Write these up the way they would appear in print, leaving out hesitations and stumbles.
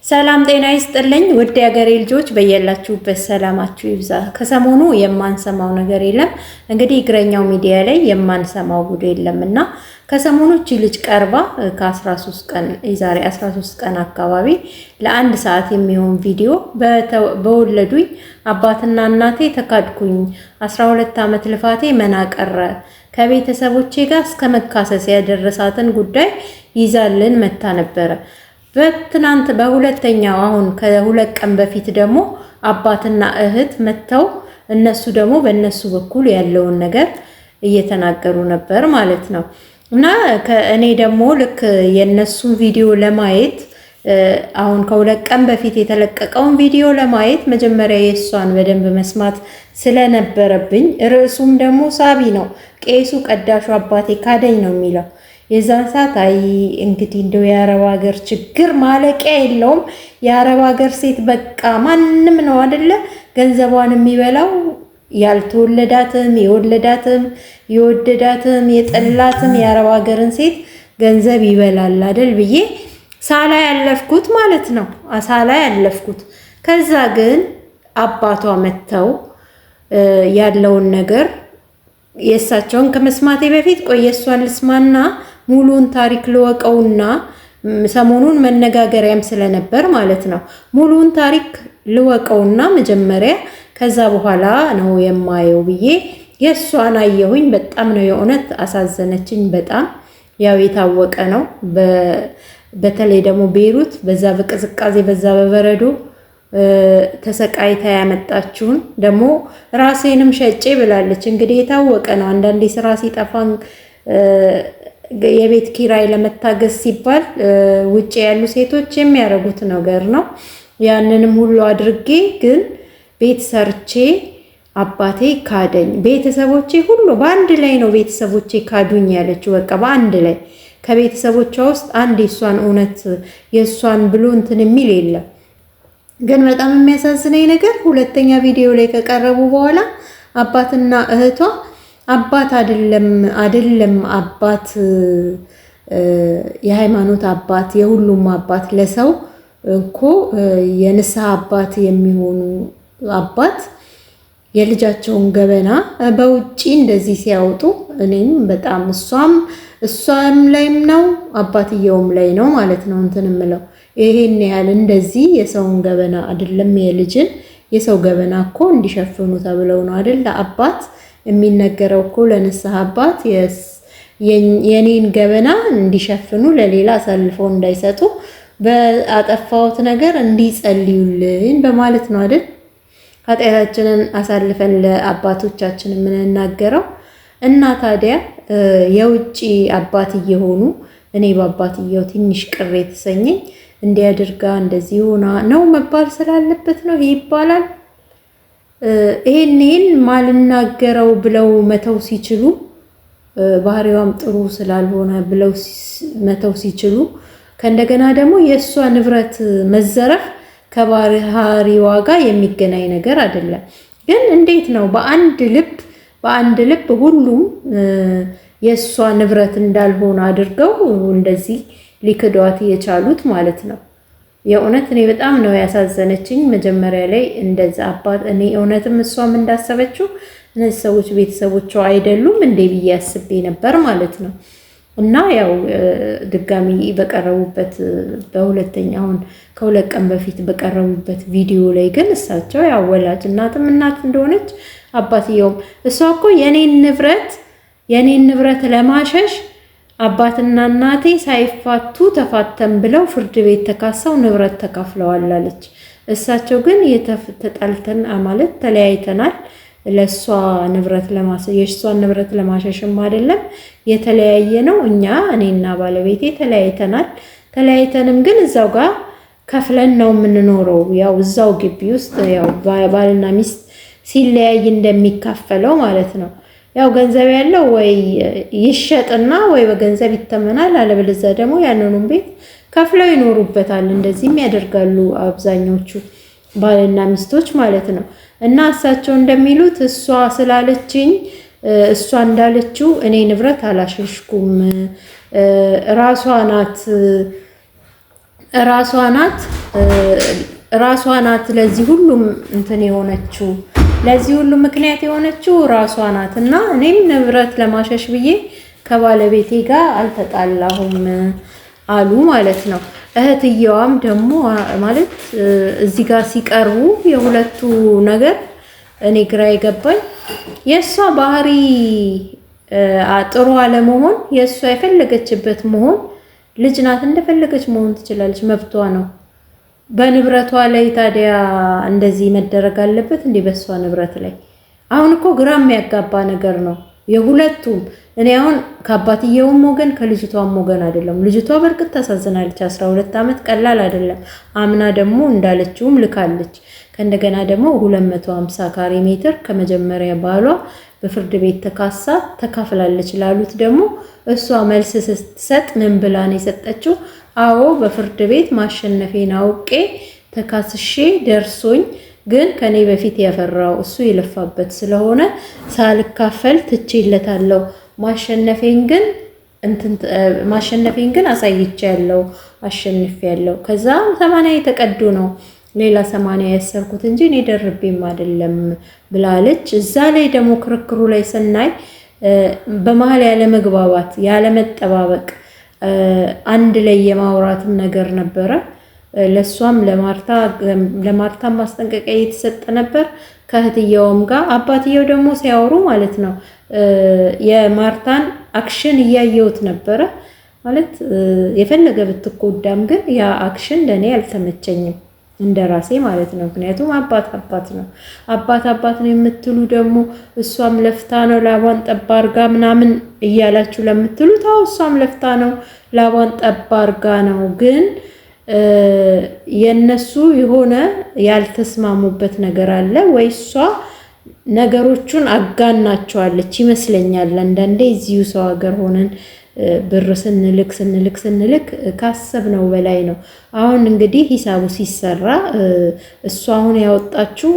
ሰላም ጤና ይስጥልኝ ውድ የሀገሬ ልጆች በየላችሁበት ሰላማችሁ ይብዛ። ከሰሞኑ የማንሰማው ነገር የለም። እንግዲህ እግረኛው ሚዲያ ላይ የማንሰማው ጉድ የለምና ከሰሞኑ እቺ ልጅ ቀርባ ከ13 ቀን የዛሬ 13 ቀን አካባቢ ለአንድ ሰዓት የሚሆን ቪዲዮ በወለዱኝ አባትና እናቴ ተካድኩኝ 12 ዓመት ልፋቴ መና ቀረ ከቤተሰቦቼ ጋር እስከ መካሰስ ያደረሳትን ጉዳይ ይዛልን መታ ነበረ። በትናንት በሁለተኛው አሁን ከሁለት ቀን በፊት ደግሞ አባትና እህት መተው እነሱ ደግሞ በእነሱ በኩል ያለውን ነገር እየተናገሩ ነበር ማለት ነው። እና ከእኔ ደግሞ ልክ የነሱን ቪዲዮ ለማየት አሁን ከሁለት ቀን በፊት የተለቀቀውን ቪዲዮ ለማየት መጀመሪያ የሷን በደንብ መስማት ስለነበረብኝ ርዕሱም ደግሞ ሳቢ ነው። ቄሱ ቀዳሹ አባቴ ካደኝ ነው የሚለው። የዛን ሰዓት አይ እንግዲህ እንደው የአረብ ሀገር ችግር ማለቂያ የለውም። የአረብ ሀገር ሴት በቃ ማንም ነው አይደለ ገንዘቧን የሚበላው ያልተወለዳትም የወለዳትም የወደዳትም የጠላትም የአረብ ሀገርን ሴት ገንዘብ ይበላል አይደል ብዬ ሳላ ያለፍኩት ማለት ነው። ሳላ ያለፍኩት ከዛ ግን አባቷ መተው ያለውን ነገር የእሳቸውን ከመስማቴ በፊት ቆየሷን ልስማና ሙሉን ታሪክ ልወቀውና ሰሞኑን መነጋገሪያም ስለነበር ማለት ነው። ሙሉን ታሪክ ልወቀውና መጀመሪያ ከዛ በኋላ ነው የማየው ብዬ የሷን አየሁኝ። በጣም ነው የእውነት አሳዘነችኝ። በጣም ያው የታወቀ ነው። በተለይ ደግሞ ቤሩት በዛ በቅዝቃዜ በዛ በበረዶ ተሰቃይታ ያመጣችውን ደግሞ ራሴንም ሸጬ ብላለች። እንግዲህ የታወቀ ነው። አንዳንዴ ስራ ሲጠፋን የቤት ኪራይ ለመታገስ ሲባል ውጭ ያሉ ሴቶች የሚያደርጉት ነገር ነው። ያንንም ሁሉ አድርጌ ግን ቤት ሰርቼ አባቴ ካደኝ፣ ቤተሰቦቼ ሁሉ በአንድ ላይ ነው ቤተሰቦቼ ካዱኝ ያለችው። በቃ በአንድ ላይ ከቤተሰቦቿ ውስጥ አንድ የሷን እውነት የሷን ብሎ እንትን የሚል የለም። ግን በጣም የሚያሳዝነኝ ነገር ሁለተኛ ቪዲዮ ላይ ከቀረቡ በኋላ አባትና እህቷ አባት አይደለም አባት የሃይማኖት አባት የሁሉም አባት ለሰው እኮ የንስሐ አባት የሚሆኑ አባት የልጃቸውን ገበና በውጪ እንደዚህ ሲያወጡ እኔም በጣም እሷም ላይም ነው አባትየውም ላይ ነው ማለት ነው እንትን የምለው ይሄን ያህል እንደዚህ የሰውን ገበና አይደለም የልጅን የሰው ገበና እኮ እንዲሸፍኑ ተብለው ነው አይደል አባት የሚነገረው እኮ ለንስሐ አባት የኔን ገበና እንዲሸፍኑ ለሌላ አሳልፈው እንዳይሰጡ በአጠፋውት ነገር እንዲጸልዩልን በማለት ነው አይደል ኃጢአታችንን አሳልፈን ለአባቶቻችን የምንናገረው። እና ታዲያ የውጪ አባት እየሆኑ እኔ በአባትየው ትንሽ ቅር የተሰኘኝ እንዲያድርጋ እንደዚህ ሆና ነው መባል ስላለበት ነው ይባላል። ይሄን ማልናገረው ብለው መተው ሲችሉ ባህሪዋም ጥሩ ስላልሆነ ብለው መተው ሲችሉ ከእንደገና ደግሞ የእሷ ንብረት መዘረፍ ከባህሪዋ ጋር የሚገናኝ ነገር አይደለም። ግን እንዴት ነው በአንድ ልብ ሁሉም የእሷ ንብረት እንዳልሆነ አድርገው እንደዚህ ሊክዷት የቻሉት ማለት ነው። የእውነት እኔ በጣም ነው ያሳዘነችኝ። መጀመሪያ ላይ እንደዛ አባት እኔ እውነትም እሷም እንዳሰበችው እነዚህ ሰዎች ቤተሰቦቿ አይደሉም እንዴ ብዬ አስቤ ነበር ማለት ነው። እና ያው ድጋሚ በቀረቡበት በሁለተኛውን ከሁለት ቀን በፊት በቀረቡበት ቪዲዮ ላይ ግን እሳቸው ያው ወላጅ እናትም እናት እንደሆነች አባትየውም እሷ እኮ የኔን ንብረት ለማሸሽ አባትና እናቴ ሳይፋቱ ተፋተም ብለው ፍርድ ቤት ተካሰው ንብረት ተካፍለዋል አለች። እሳቸው ግን ተጣልተን ማለት ተለያይተናል ለሷ ንብረት የሷን ንብረት ለማሸሽም አይደለም የተለያየ ነው እኔና ባለቤቴ ተለያይተንም ግን እዛው ጋር ከፍለን ነው የምንኖረው። ያው እዛው ግቢ ውስጥ ያው ባልና ሚስት ሲለያይ እንደሚካፈለው ማለት ነው። ያው ገንዘብ ያለው ወይ ይሸጥና ወይ በገንዘብ ይተመናል፣ አለበለዚያ ደግሞ ያንኑን ቤት ከፍለው ይኖሩበታል። እንደዚህም ያደርጋሉ አብዛኞቹ ባልና ሚስቶች ማለት ነው። እና እሳቸው እንደሚሉት እሷ ስላለችኝ እሷ እንዳለችው እኔ ንብረት አላሸሽኩም ራሷ ናት ራሷ ናት ለዚህ ሁሉም እንትን የሆነችው፣ ለዚህ ሁሉ ምክንያት የሆነችው ራሷ ናት። እና እኔም ንብረት ለማሸሽ ብዬ ከባለቤቴ ጋር አልተጣላሁም አሉ ማለት ነው። እህትየዋም ደግሞ ማለት እዚህ ጋር ሲቀርቡ የሁለቱ ነገር እኔ ግራ የገባኝ የሷ ባህሪ ጥሩ አለመሆን፣ የሷ የፈለገችበት መሆን፣ ልጅ ናት እንደፈለገች መሆን ትችላለች፣ መብቷ ነው። በንብረቷ ላይ ታዲያ እንደዚህ መደረግ አለበት እንዴ? በሷ ንብረት ላይ አሁን እኮ ግራ የሚያጋባ ነገር ነው የሁለቱም። እኔ አሁን ከአባትየውም ወገን ከልጅቷም ወገን አይደለም። ልጅቷ በርግጥ ታሳዝናለች። 12 ዓመት ቀላል አይደለም። አምና ደግሞ እንዳለችውም ልካለች። ከእንደገና ደግሞ 250 ካሬ ሜትር ከመጀመሪያ ባሏ በፍርድ ቤት ተካሳ ተካፍላለች ላሉት ደግሞ እሷ መልስ ስትሰጥ ምን ብላ ነው የሰጠችው? አዎ በፍርድ ቤት ማሸነፌን አውቄ ተካስሼ ደርሶኝ ግን ከኔ በፊት ያፈራው እሱ የለፋበት ስለሆነ ሳልካፈል ትቼለታለሁ። ማሸነፌን ግን አሳይቻለሁ፣ አሸንፌያለሁ። ከዛ 80 የተቀዱ ነው ሌላ 80 ያሰርኩት እንጂ እኔ ደርቤም አይደለም ብላለች። እዛ ላይ ደግሞ ክርክሩ ላይ ስናይ በመሃል ያለ መግባባት ያለ መጠባበቅ አንድ ላይ የማውራትም ነገር ነበረ። ለሷም ለማርታ ማስጠንቀቂያ እየተሰጠ ነበር ከእህትየውም ጋር። አባትየው ደግሞ ሲያወሩ ማለት ነው የማርታን አክሽን እያየሁት ነበረ። ማለት የፈለገ ብትቆዳም ግን ያ አክሽን ለኔ አልተመቸኝም እንደራሴ ማለት ነው። ምክንያቱም አባት ነው። አባት ነው የምትሉ ደግሞ እሷም ለፍታ ነው ላቧን ጠባ አርጋ ምናምን እያላችሁ ለምትሉት አዎ እሷም ለፍታ ነው ላቧን ጠባ አርጋ ነው። ግን የነሱ የሆነ ያልተስማሙበት ነገር አለ ወይ እሷ ነገሮቹን አጋናቸዋለች ይመስለኛል። አንዳንዴ እዚሁ ሰው ሀገር ሆነን ብር ስንልክ ካሰብነው በላይ ነው። አሁን እንግዲህ ሂሳቡ ሲሰራ እሷ አሁን ያወጣችው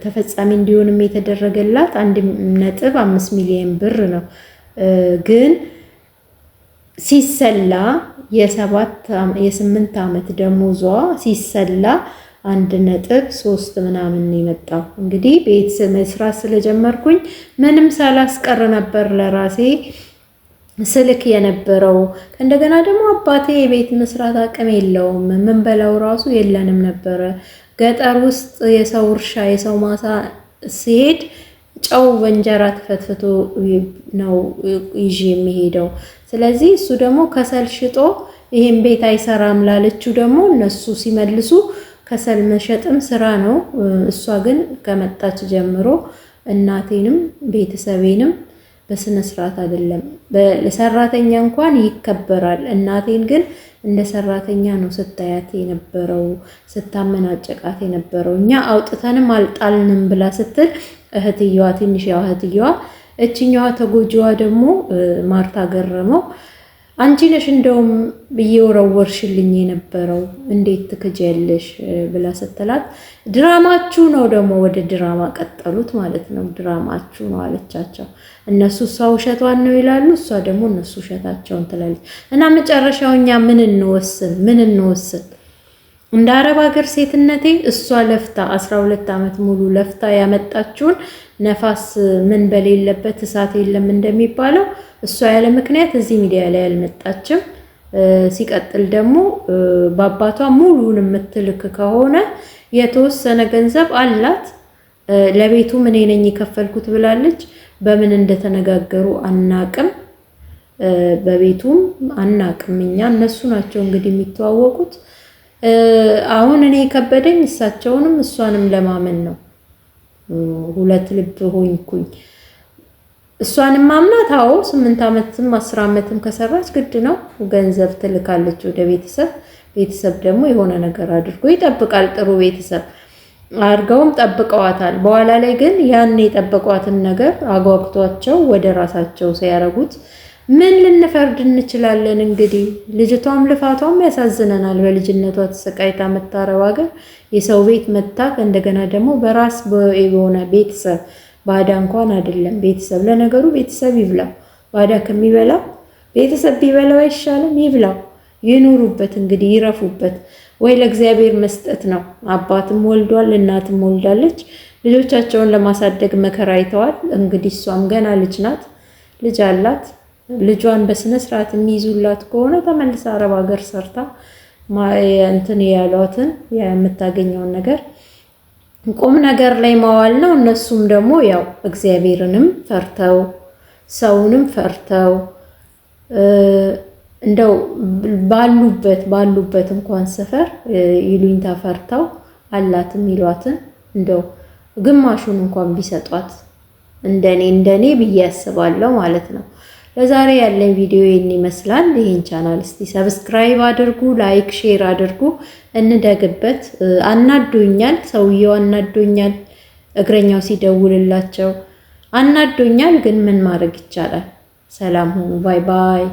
ተፈጻሚ እንዲሆንም የተደረገላት 1.5 ሚሊዮን ብር ነው። ግን ሲሰላ የ8 ዓመት ደሞዟ ሲሰላ 1.3 ምናምን የመጣው። እንግዲህ ቤት መስራት ስለጀመርኩኝ ምንም ሳላስቀር ነበር ለራሴ ስልክ የነበረው። እንደገና ደግሞ አባቴ የቤት መስራት አቅም የለውም፣ ምን በላው ራሱ የለንም ነበረ። ገጠር ውስጥ የሰው እርሻ የሰው ማሳ ሲሄድ ጨው በእንጀራ ተፈትፍቶ ነው ይዤ የሚሄደው። ስለዚህ እሱ ደግሞ ከሰል ሽጦ ይሄን ቤት አይሰራም ላለችው ደግሞ እነሱ ሲመልሱ ከሰል መሸጥም ስራ ነው። እሷ ግን ከመጣች ጀምሮ እናቴንም ቤተሰቤንም በስነ ስርዓት አይደለም። ለሰራተኛ እንኳን ይከበራል። እናቴን ግን እንደ ሰራተኛ ነው ስታያት የነበረው፣ ስታመናጨቃት የነበረው። እኛ አውጥተንም አልጣልንም ብላ ስትል እህትየዋ ትንሽ ያው እህትየዋ እችኛዋ ተጎጂዋ ደግሞ ማርታ ገረመው አንቺ ነሽ እንደውም እየወረወርሽልኝ የነበረው እንዴት ትክጃለሽ ብላ ስትላት ድራማችሁ ነው ደግሞ ወደ ድራማ ቀጠሉት ማለት ነው። ድራማችሁ ነው አለቻቸው። እነሱ እሷ ውሸቷን ነው ይላሉ፣ እሷ ደግሞ እነሱ ውሸታቸውን ትላለች። እና መጨረሻው እኛ ምን እንወስን? እንደ አረብ ሀገር ሴትነቴ እሷ ለፍታ 12 ዓመት ሙሉ ለፍታ ያመጣችውን ነፋስ ምን በሌለበት እሳት የለም እንደሚባለው እሷ ያለ ምክንያት እዚህ ሚዲያ ላይ አልመጣችም። ሲቀጥል ደግሞ በአባቷ ሙሉን የምትልክ ከሆነ የተወሰነ ገንዘብ አላት። ለቤቱ ምን ነኝ የከፈልኩት ብላለች። በምን እንደተነጋገሩ አናቅም፣ በቤቱም አናቅም። እኛ እነሱ ናቸው እንግዲህ የሚተዋወቁት። አሁን እኔ ከበደኝ እሳቸውንም እሷንም ለማመን ነው። ሁለት ልብ ሆንኩኝ። እሷንም ማምናት አዎ 8 ዓመትም 10 ዓመትም ከሰራች ግድ ነው ገንዘብ ትልካለች ወደ ቤተሰብ ደግሞ የሆነ ነገር አድርጎ ይጠብቃል። ጥሩ ቤተሰብ አድርገውም ጠብቀዋታል። በኋላ ላይ ግን ያን የጠበቋትን ነገር አጓግቷቸው ወደ ራሳቸው ሲያረጉት ምን ልንፈርድ እንችላለን? እንግዲህ ልጅቷም ልፋቷም ያሳዝነናል። በልጅነቷ ተሰቃይታ መታረብ ሀገር የሰው ቤት መታ እንደገና ደግሞ በራስ በሆነ ቤተሰብ ባዳ እንኳን አይደለም ቤተሰብ። ለነገሩ ቤተሰብ ይብላው፣ ባዳ ከሚበላው ቤተሰብ ቢበላው አይሻልም? ይብላው። ይኑሩበት እንግዲህ ይረፉበት። ወይ ለእግዚአብሔር መስጠት ነው። አባትም ወልዷል፣ እናትም ወልዳለች። ልጆቻቸውን ለማሳደግ መከራ አይተዋል። እንግዲህ እሷም ገና ልጅ ናት፣ ልጅ አላት። ልጇን በስነ ስርዓት የሚይዙላት ከሆነ ተመልሳ አረብ ሀገር ሰርታ እንትን ያሏትን የምታገኘውን ነገር ቁም ነገር ላይ ማዋል ነው። እነሱም ደግሞ ያው እግዚአብሔርንም ፈርተው ሰውንም ፈርተው እንደው ባሉበት እንኳን ሰፈር ይሉኝታ ፈርተው አላት የሚሏትን እንደው ግማሹን እንኳን ቢሰጧት እንደኔ ብዬ ያስባለሁ ማለት ነው። ለዛሬ ያለኝ ቪዲዮ ይህን ይመስላል። ይህን ቻናል እስቲ ሰብስክራይብ አድርጉ፣ ላይክ፣ ሼር አድርጉ። እንደግበት። አናዶኛል፣ ሰውየው አናዶኛል፣ እግረኛው ሲደውልላቸው አናዶኛል። ግን ምን ማድረግ ይቻላል? ሰላም ሁኑ። ባይ ባይ።